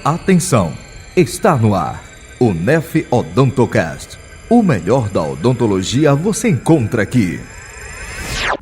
Atenção, está no ar o NEF Odontocast. O melhor da odontologia você encontra aqui.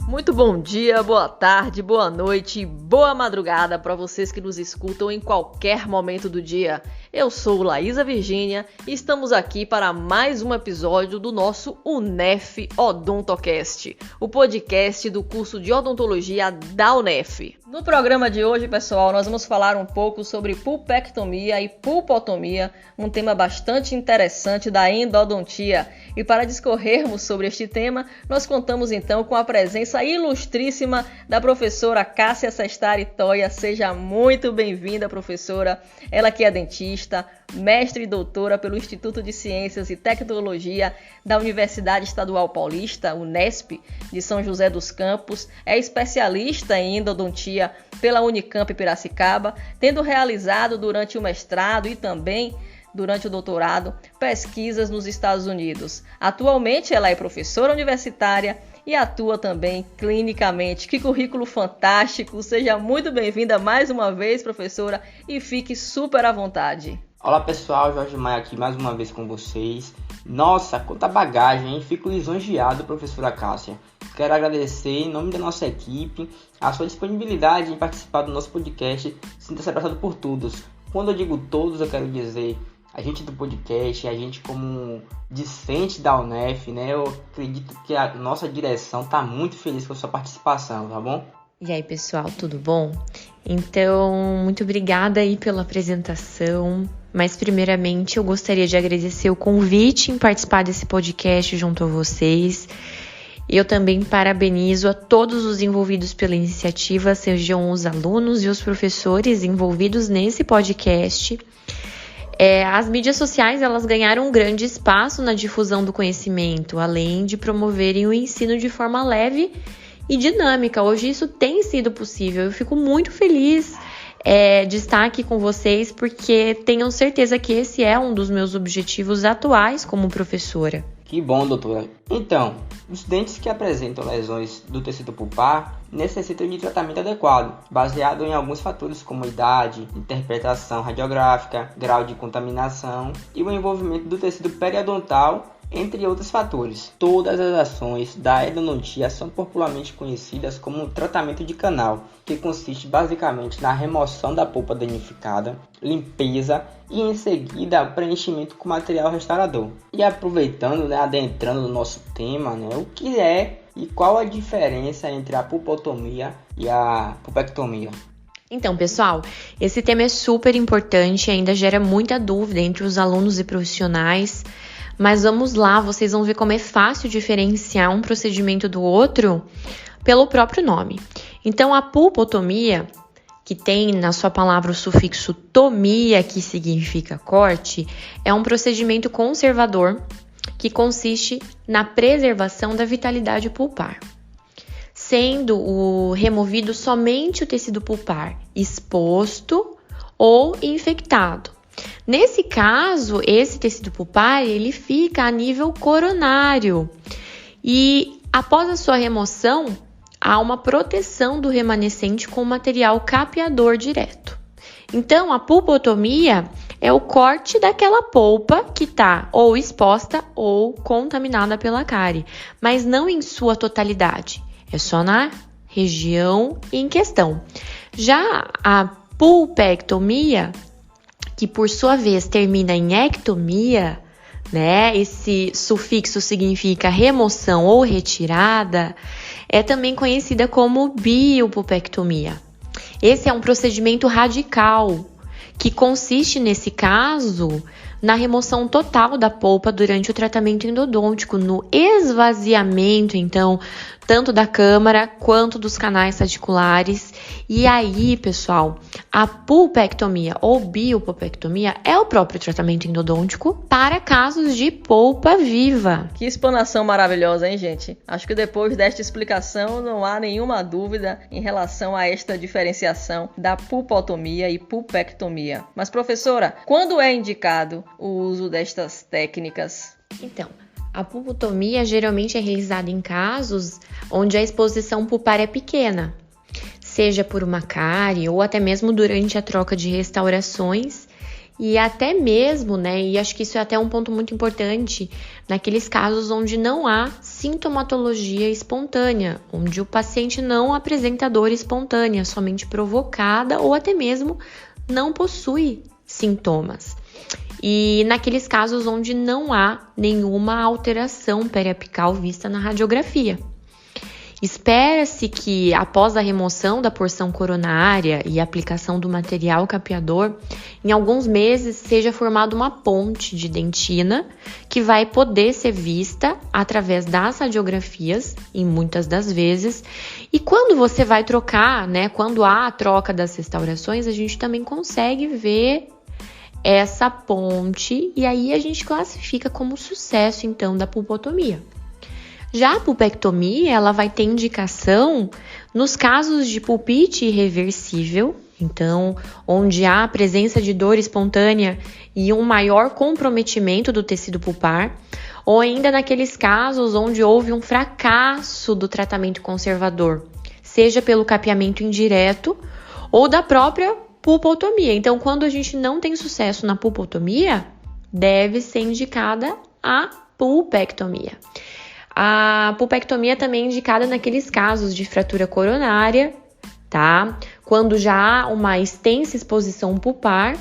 Muito bom dia, boa tarde, boa noite e boa madrugada para vocês que nos escutam em qualquer momento do dia. Eu sou Laísa Virgínia e estamos aqui para mais um episódio do nosso UNEF Odontocast, o podcast do curso de odontologia da UNEF. No programa de hoje, pessoal, nós vamos falar um pouco sobre pulpectomia e pulpotomia, um tema bastante interessante da endodontia. E para discorrermos sobre este tema, nós contamos então com a presença ilustríssima da professora Cássia Sestari Toia. Seja muito bem-vinda, professora. Ela que é dentista, mestre e doutora pelo Instituto de Ciências e Tecnologia da Universidade Estadual Paulista, Unesp, de São José dos Campos, é especialista em endodontia pela Unicamp Piracicaba, tendo realizado durante o mestrado e também durante o doutorado pesquisas nos Estados Unidos. Atualmente ela é professora universitária e atua também clinicamente. Que currículo fantástico! Seja muito bem-vinda mais uma vez, professora, e fique super à vontade. Olá pessoal, Jorge Maia aqui mais uma vez com vocês. Nossa, quanta bagagem, hein? Fico lisonjeado, professora Cássia. Quero agradecer em nome da nossa equipe a sua disponibilidade em participar do nosso podcast. Sinta-se abraçado por todos. Quando eu digo todos, eu quero dizer a gente do podcast, a gente como discente da UNEF, né? Eu acredito que a nossa direção está muito feliz com a sua participação, tá bom? E aí, pessoal, tudo bom? Então, muito obrigada aí pela apresentação. Mas, primeiramente, eu gostaria de agradecer o convite em participar desse podcast junto a vocês. Eu também parabenizo a todos os envolvidos pela iniciativa, sejam os alunos e os professores envolvidos nesse podcast. As mídias sociais, elas ganharam um grande espaço na difusão do conhecimento, além de promoverem o ensino de forma leve e dinâmica. Hoje isso tem sido possível. Eu fico muito feliz de estar aqui com vocês, porque tenham certeza que esse é um dos meus objetivos atuais como professora. Que bom, doutora. Então, os dentes que apresentam lesões do tecido pulpar necessitam de tratamento adequado, baseado em alguns fatores como idade, interpretação radiográfica, grau de contaminação e o envolvimento do tecido periodontal, entre outros fatores. Todas as ações da endodontia são popularmente conhecidas como tratamento de canal, que consiste basicamente na remoção da polpa danificada, limpeza e em seguida preenchimento com material restaurador. E aproveitando, adentrando no nosso tema, o que é e qual a diferença entre a pulpotomia e a pulpectomia? Então, pessoal, esse tema é super importante e ainda gera muita dúvida entre os alunos e profissionais. Mas vamos lá, vocês vão ver como é fácil diferenciar um procedimento do outro pelo próprio nome. Então, a pulpotomia, que tem na sua palavra o sufixo tomia, que significa corte, é um procedimento conservador que consiste na preservação da vitalidade pulpar, sendo removido somente o tecido pulpar exposto ou infectado. Nesse caso, esse tecido pulpar, ele fica a nível coronário e após a sua remoção, há uma proteção do remanescente com material capeador direto. Então, a pulpotomia é o corte daquela polpa que está ou exposta ou contaminada pela cárie, mas não em sua totalidade, é só na região em questão. Já a pulpectomia, que por sua vez termina em ectomia, esse sufixo significa remoção ou retirada, é também conhecida como biopulpectomia. Esse é um procedimento radical, que consiste, nesse caso, na remoção total da polpa durante o tratamento endodôntico, no esvaziamento, então, tanto da câmara quanto dos canais radiculares. E aí, pessoal, a pulpectomia ou biopulpectomia é o próprio tratamento endodôntico para casos de polpa viva. Que explanação maravilhosa, hein, gente? Acho que depois desta explicação não há nenhuma dúvida em relação a esta diferenciação da pulpotomia e pulpectomia. Mas, professora, quando é indicado o uso destas técnicas? Então, a pulpotomia geralmente é realizada em casos onde a exposição pulpar é pequena, seja por uma cárie ou até mesmo durante a troca de restaurações. E até mesmo, né, e acho que isso é até um ponto muito importante, naqueles casos onde não há sintomatologia espontânea, onde o paciente não apresenta dor espontânea, somente provocada ou até mesmo não possui sintomas. E naqueles casos onde não há nenhuma alteração periapical vista na radiografia. Espera-se que, após a remoção da porção coronária e a aplicação do material capeador, em alguns meses seja formada uma ponte de dentina que vai poder ser vista através das radiografias, em muitas das vezes. E quando você vai trocar, né, quando há a troca das restaurações, a gente também consegue ver essa ponte e aí a gente classifica como sucesso, então, da pulpotomia. Já a pulpectomia, ela vai ter indicação nos casos de pulpite irreversível, então, onde há a presença de dor espontânea e um maior comprometimento do tecido pulpar, ou ainda naqueles casos onde houve um fracasso do tratamento conservador, seja pelo capeamento indireto ou da própria pulpotomia. Então, quando a gente não tem sucesso na pulpotomia, deve ser indicada a pulpectomia. A pulpectomia também é indicada naqueles casos de fratura coronária, tá? Quando já há uma extensa exposição pulpar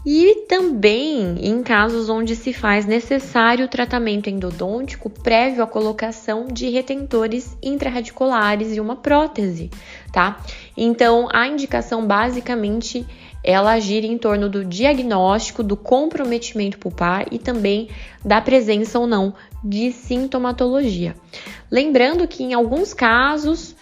e também em casos onde se faz necessário o tratamento endodôntico prévio à colocação de retentores intrarradiculares e uma prótese, tá? Então, a indicação basicamente ela gira em torno do diagnóstico, do comprometimento pulpar e também da presença ou não de sintomatologia. Lembrando que em alguns casos,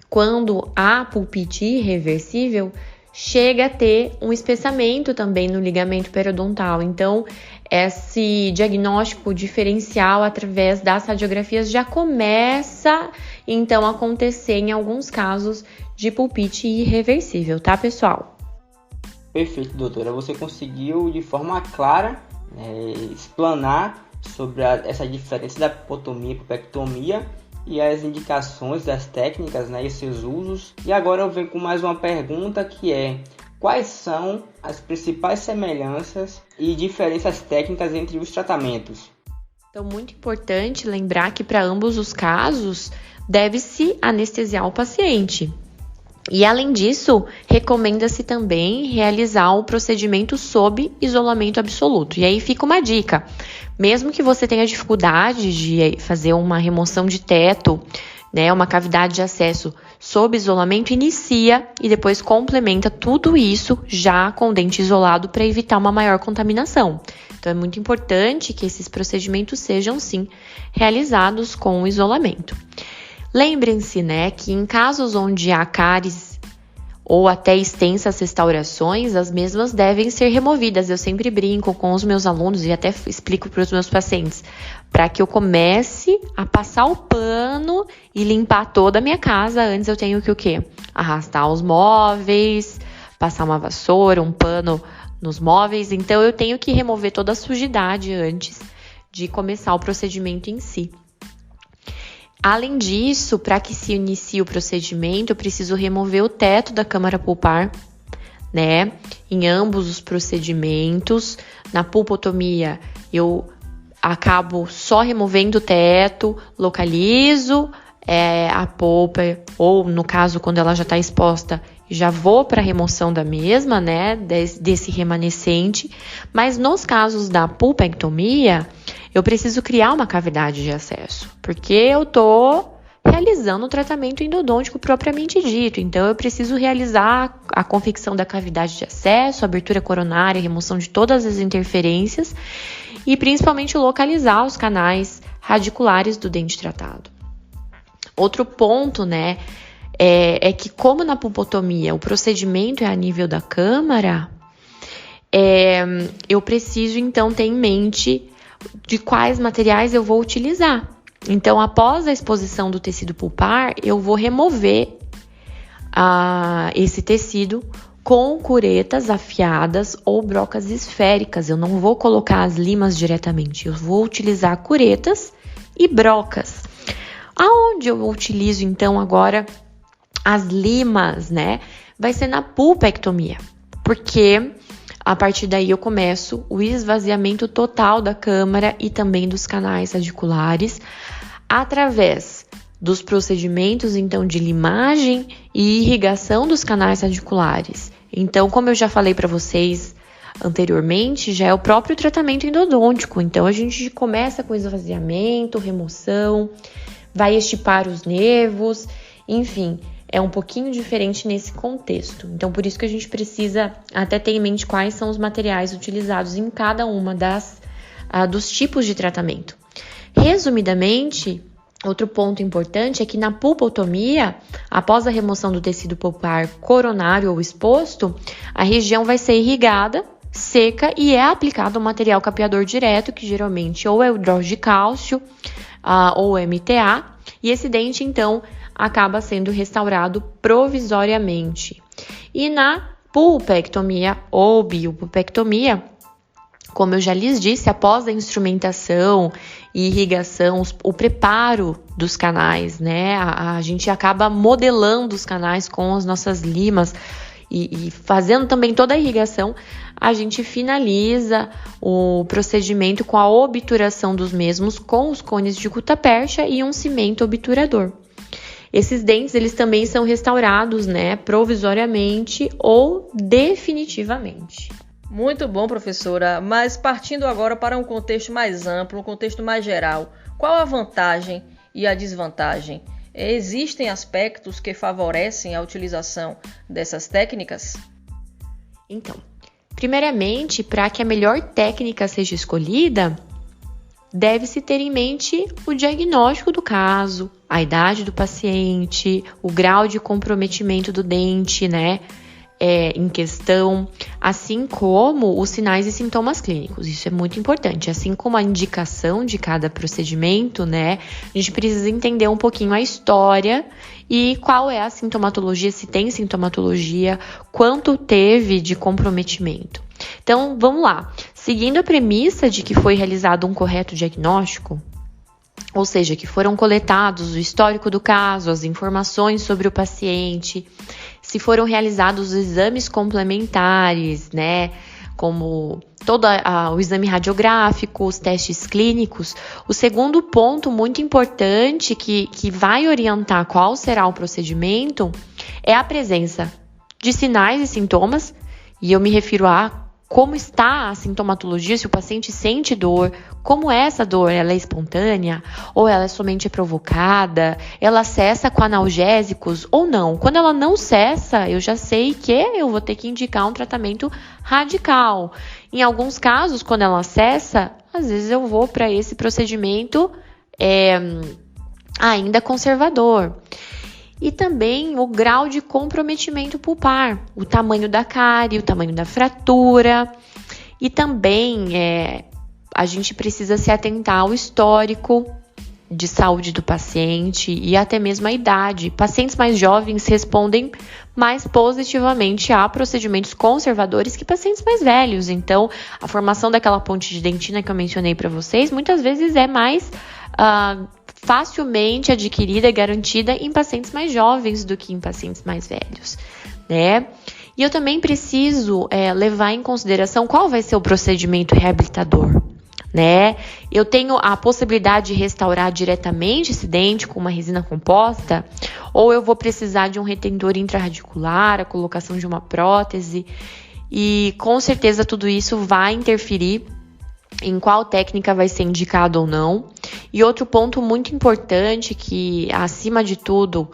quando há pulpite irreversível, chega a ter um espessamento também no ligamento periodontal. Então, esse diagnóstico diferencial através das radiografias já começa, então, a acontecer em alguns casos de pulpite irreversível, tá, pessoal? Perfeito, doutora. Você conseguiu, de forma clara, explanar sobre essa diferença da pulpotomia e pulpectomia e as indicações das técnicas, né, e seus usos. E agora eu venho com mais uma pergunta que é: quais são as principais semelhanças e diferenças técnicas entre os tratamentos? Então, muito importante lembrar que para ambos os casos deve-se anestesiar o paciente. E além disso, recomenda-se também realizar o procedimento sob isolamento absoluto. E aí fica uma dica: mesmo que você tenha dificuldade de fazer uma remoção de teto, né, uma cavidade de acesso sob isolamento, inicia e depois complementa tudo isso já com dente isolado para evitar uma maior contaminação. Então é muito importante que esses procedimentos sejam sim realizados com isolamento. Lembrem-se, né, que em casos onde há cáries ou até extensas restaurações, as mesmas devem ser removidas. Eu sempre brinco com os meus alunos e até explico para os meus pacientes, para que eu comece a passar o pano e limpar toda a minha casa, antes eu tenho que o quê? Arrastar os móveis, passar uma vassoura, um pano nos móveis. Então eu tenho que remover toda a sujidade antes de começar o procedimento em si. Além disso, para que se inicie o procedimento, eu preciso remover o teto da câmara pulpar, né? Em ambos os procedimentos. Na pulpotomia, eu acabo só removendo o teto, localizo a polpa, ou no caso, quando ela já está exposta, já vou para a remoção da mesma, né? Desse remanescente. Mas nos casos da pulpectomia, eu preciso criar uma cavidade de acesso, porque eu estou realizando o tratamento endodôntico propriamente dito. Então, eu preciso realizar a confecção da cavidade de acesso, abertura coronária, remoção de todas as interferências e principalmente localizar os canais radiculares do dente tratado. Outro ponto, né, é que como na pulpotomia o procedimento é a nível da câmara, eu preciso então ter em mente de quais materiais eu vou utilizar. Então, após a exposição do tecido pulpar, eu vou remover esse tecido com curetas afiadas ou brocas esféricas. Eu não vou colocar as limas diretamente, eu vou utilizar curetas e brocas. Aonde eu utilizo, então, agora as limas, né, vai ser na pulpectomia, porque a partir daí eu começo o esvaziamento total da câmara e também dos canais radiculares, através dos procedimentos, então, de limagem e irrigação dos canais radiculares. Então, como eu já falei para vocês anteriormente, já é o próprio tratamento endodôntico. Então, a gente começa com esvaziamento, remoção, vai estipar os nervos, enfim, é um pouquinho diferente nesse contexto. Então, por isso que a gente precisa até ter em mente quais são os materiais utilizados em cada uma dos tipos de tratamento. Resumidamente, outro ponto importante é que na pulpotomia, após a remoção do tecido pulpar coronário ou exposto, a região vai ser irrigada, seca e é aplicado um material capeador direto, que geralmente ou é o hidróxido de cálcio ou MTA, e esse dente, então, acaba sendo restaurado provisoriamente. E na pulpectomia ou biopulpectomia, como eu já lhes disse, após a instrumentação e irrigação, o preparo dos canais, né? A gente acaba modelando os canais com as nossas limas e fazendo também toda a irrigação, a gente finaliza o procedimento com a obturação dos mesmos com os cones de gutta-percha e um cimento obturador. Esses dentes, eles também são restaurados, né, provisoriamente ou definitivamente. Muito bom, professora, mas partindo agora para um contexto mais amplo, um contexto mais geral, qual a vantagem e a desvantagem? Existem aspectos que favorecem a utilização dessas técnicas? Então, primeiramente, para que a melhor técnica seja escolhida, deve-se ter em mente o diagnóstico do caso, a idade do paciente, o grau de comprometimento do dente, né, em questão, assim como os sinais e sintomas clínicos. Isso é muito importante. Assim como a indicação de cada procedimento, né, a gente precisa entender um pouquinho a história e qual é a sintomatologia, se tem sintomatologia, quanto teve de comprometimento. Então, vamos lá. Seguindo a premissa de que foi realizado um correto diagnóstico, ou seja, que foram coletados o histórico do caso, as informações sobre o paciente, se foram realizados os exames complementares, né, como todo o exame radiográfico, os testes clínicos, o segundo ponto muito importante que vai orientar qual será o procedimento é a presença de sinais e sintomas, e eu me refiro a como está a sintomatologia, se o paciente sente dor, como é essa dor, ela é espontânea ou ela é somente provocada, ela cessa com analgésicos ou não. Quando ela não cessa, eu já sei que eu vou ter que indicar um tratamento radical. Em alguns casos, quando ela cessa, às vezes eu vou para esse procedimento ainda conservador. E também o grau de comprometimento pulpar, o tamanho da cárie, o tamanho da fratura. E também a gente precisa se atentar ao histórico de saúde do paciente e até mesmo a idade. Pacientes mais jovens respondem mais positivamente a procedimentos conservadores que pacientes mais velhos. Então, a formação daquela ponte de dentina que eu mencionei para vocês, muitas vezes é mais facilmente adquirida e garantida em pacientes mais jovens do que em pacientes mais velhos, né? E eu também preciso levar em consideração qual vai ser o procedimento reabilitador, né? Eu tenho a possibilidade de restaurar diretamente esse dente com uma resina composta, ou eu vou precisar de um retentor intrarradicular, a colocação de uma prótese, e com certeza tudo isso vai interferir em qual técnica vai ser indicado ou não. E outro ponto muito importante que, acima de tudo,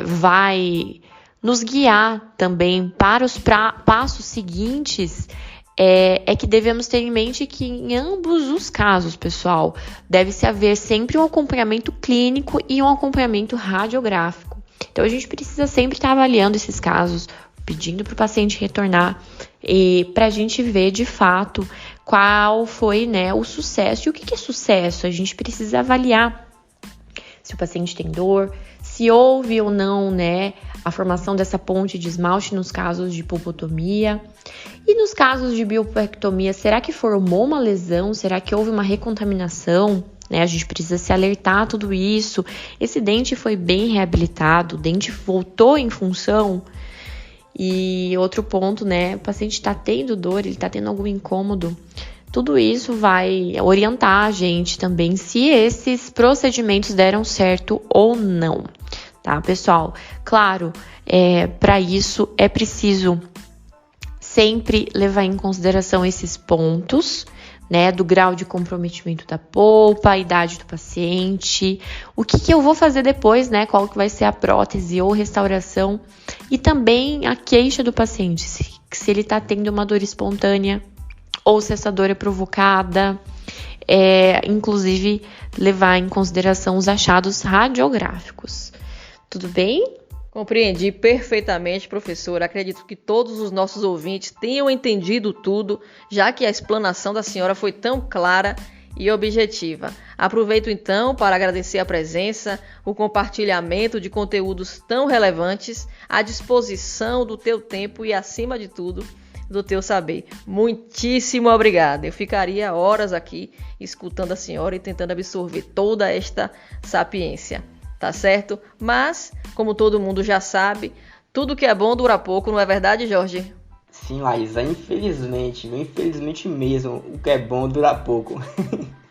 vai nos guiar também para os passos seguintes, é que devemos ter em mente que em ambos os casos, pessoal, deve-se haver sempre um acompanhamento clínico e um acompanhamento radiográfico. Então, a gente precisa sempre estar avaliando esses casos, pedindo para o paciente retornar, e para a gente ver de fato qual foi, né, o sucesso. E o que é sucesso? A gente precisa avaliar se o paciente tem dor, se houve ou não, né, a formação dessa ponte de esmalte nos casos de pulpotomia. E nos casos de biopectomia, será que formou uma lesão? Será que houve uma recontaminação? né? A gente precisa se alertar a tudo isso. Esse dente foi bem reabilitado, o dente voltou em função. E outro ponto, né? O paciente está tendo dor, ele está tendo algum incômodo. Tudo isso vai orientar a gente também se esses procedimentos deram certo ou não, tá, pessoal? Claro, para isso é preciso sempre levar em consideração esses pontos, né, do grau de comprometimento da polpa, a idade do paciente, o que eu vou fazer depois, né, qual que vai ser a prótese ou restauração, e também a queixa do paciente, se ele está tendo uma dor espontânea ou se essa dor é provocada, inclusive levar em consideração os achados radiográficos. Tudo bem? Compreendi perfeitamente, professora. Acredito que todos os nossos ouvintes tenham entendido tudo, já que a explanação da senhora foi tão clara e objetiva. Aproveito então para agradecer a presença, o compartilhamento de conteúdos tão relevantes, à disposição do teu tempo e, acima de tudo, do teu saber. Muitíssimo obrigada. Eu ficaria horas aqui escutando a senhora e tentando absorver toda esta sapiência. Tá certo? Mas, como todo mundo já sabe, tudo que é bom dura pouco, não é verdade, Jorge? Sim, Laísa, infelizmente mesmo, o que é bom dura pouco.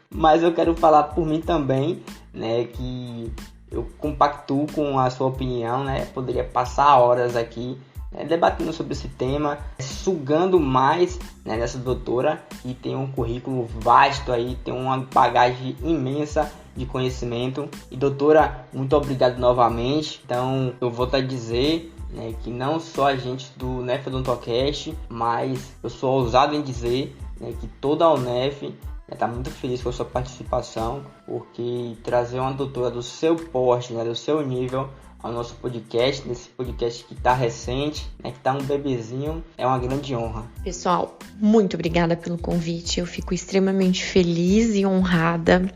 Mas eu quero falar por mim também, né, que eu compactuo com a sua opinião, né, poderia passar horas aqui, né, debatendo sobre esse tema, sugando mais, né, dessa doutora, que tem um currículo vasto aí, tem uma bagagem imensa de conhecimento. E doutora, muito obrigado novamente. Então eu vou a dizer, né, que não só a gente do UNEF Odontocast, mas eu sou ousado em dizer, né, que toda a UNEF está muito feliz com a sua participação, porque trazer uma doutora do seu porte, né, do seu nível ao nosso podcast, nesse podcast que está recente, né, que está um bebezinho, é uma grande honra. Pessoal, muito obrigada pelo convite. Eu fico extremamente feliz e honrada.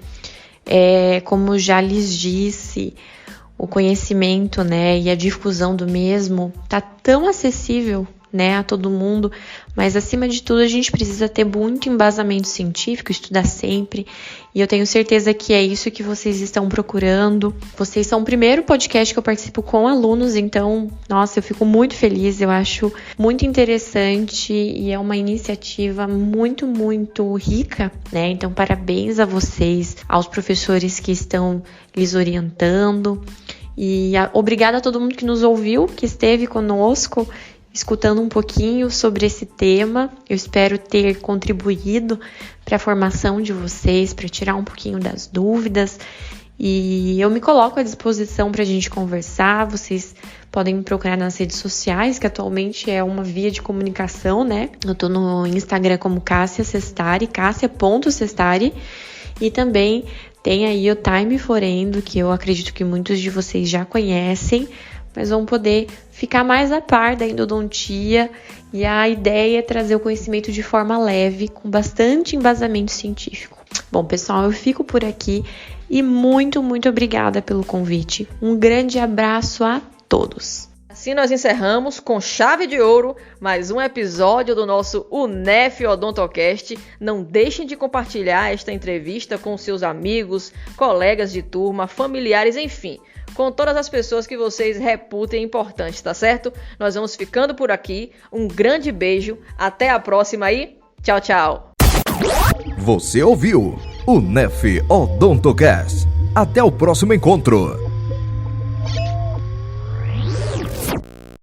Como já lhes disse, o conhecimento, né, e a difusão do mesmo tá tão acessível, né, a todo mundo, mas acima de tudo a gente precisa ter muito embasamento científico, estudar sempre, e eu tenho certeza que é isso que vocês estão procurando. Vocês são o primeiro podcast que eu participo com alunos, então, nossa, eu fico muito feliz, eu acho muito interessante e é uma iniciativa muito, muito rica, né, então parabéns a vocês, aos professores que estão lhes orientando, e obrigada a todo mundo que nos ouviu, que esteve conosco, escutando um pouquinho sobre esse tema. Eu espero ter contribuído para a formação de vocês, para tirar um pouquinho das dúvidas. E eu me coloco à disposição para a gente conversar. Vocês podem me procurar nas redes sociais, que atualmente é uma via de comunicação, né? Eu tô no Instagram como Cássia Sestari, Cássia.Sestari. E também tem aí o Time for Endo, que eu acredito que muitos de vocês já conhecem, mas vão poder ficar mais a par da endodontia, e a ideia é trazer o conhecimento de forma leve, com bastante embasamento científico. Bom, pessoal, eu fico por aqui e muito, muito obrigada pelo convite. Um grande abraço a todos. Assim nós encerramos com chave de ouro mais um episódio do nosso UNEF Odontocast. Não deixem de compartilhar esta entrevista com seus amigos, colegas de turma, familiares, enfim, com todas as pessoas que vocês reputem importantes, tá certo? Nós vamos ficando por aqui. Um grande beijo. Até a próxima aí. Tchau, tchau. Você ouviu o UNEF Odontocast. Até o próximo encontro.